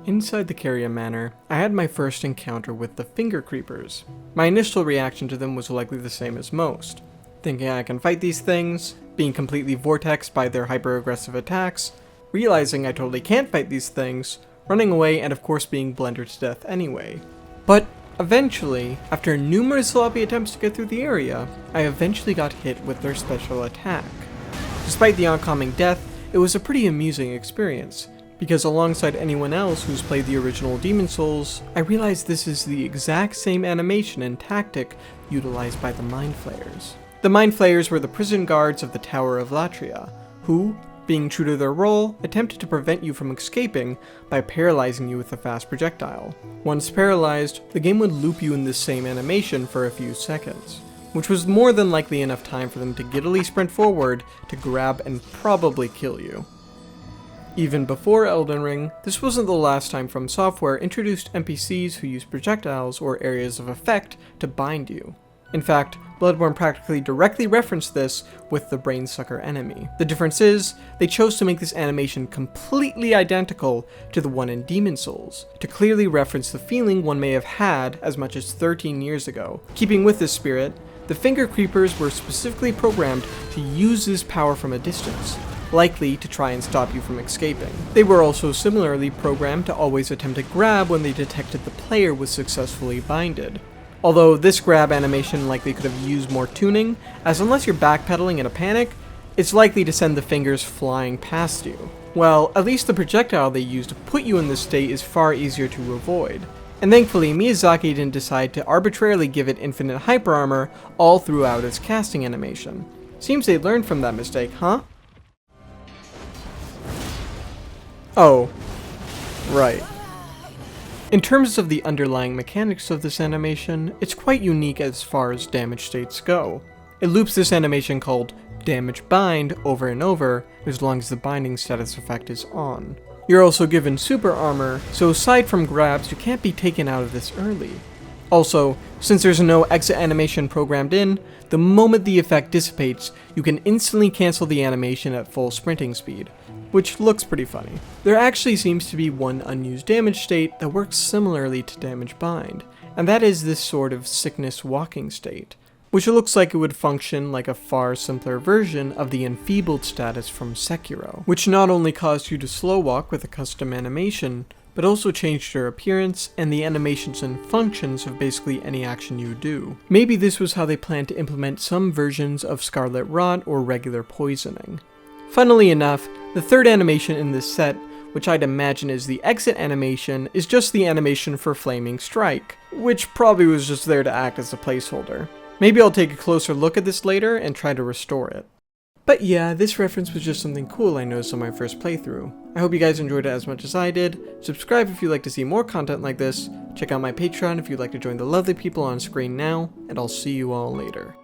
Inside the Caria manor, I had my first encounter with the finger creepers. My initial reaction to them was likely the same as most. Thinking I can fight these things, being completely vortexed by their hyper-aggressive attacks, realizing I totally can't fight these things, running away, and of course being blended to death anyway. But eventually, after numerous sloppy attempts to get through the area, I eventually got hit with their special attack. Despite the oncoming death, it was a pretty amusing experience, because alongside anyone else who's played the original Demon Souls, I realized this is the exact same animation and tactic utilized by the Mind Flayers. The Mind Flayers were the prison guards of the Tower of Latria, who, being true to their role, attempted to prevent you from escaping by paralyzing you with a fast projectile. Once paralyzed, the game would loop you in this same animation for a few seconds, which was more than likely enough time for them to giddily sprint forward to grab and probably kill you. Even before Elden Ring, this wasn't the last time From Software introduced NPCs who use projectiles or areas of effect to bind you. In fact, Bloodborne practically directly referenced this with the Brainsucker enemy. The difference is, they chose to make this animation completely identical to the one in Demon Souls, to clearly reference the feeling one may have had as much as 13 years ago. Keeping with this spirit, the finger creepers were specifically programmed to use this power from a distance, likely to try and stop you from escaping. They were also similarly programmed to always attempt to grab when they detected the player was successfully binded. Although this grab animation likely could have used more tuning, as unless you're backpedaling in a panic, it's likely to send the fingers flying past you. Well, at least the projectile they use to put you in this state is far easier to avoid. And thankfully, Miyazaki didn't decide to arbitrarily give it infinite hyper armor all throughout its casting animation. Seems they learned from that mistake, huh? Oh, right. In terms of the underlying mechanics of this animation, it's quite unique as far as damage states go. It loops this animation called Damage Bind over and over as long as the binding status effect is on. You're also given super armor, so aside from grabs, you can't be taken out of this early. Also, since there's no exit animation programmed in, the moment the effect dissipates, you can instantly cancel the animation at full sprinting speed, which looks pretty funny. There actually seems to be one unused damage state that works similarly to Damage Bind, and that is this sort of sickness walking state, which looks like it would function like a far simpler version of the enfeebled status from Sekiro, which not only caused you to slow walk with a custom animation, but also changed your appearance and the animations and functions of basically any action you do. Maybe this was how they planned to implement some versions of Scarlet Rot or regular poisoning. Funnily enough, the third animation in this set, which I'd imagine is the exit animation, is just the animation for Flaming Strike, which probably was just there to act as a placeholder. Maybe I'll take a closer look at this later and try to restore it. But yeah, this reference was just something cool I noticed on my first playthrough. I hope you guys enjoyed it as much as I did. Subscribe if you'd like to see more content like this. Check out my Patreon if you'd like to join the lovely people on screen now, and I'll see you all later.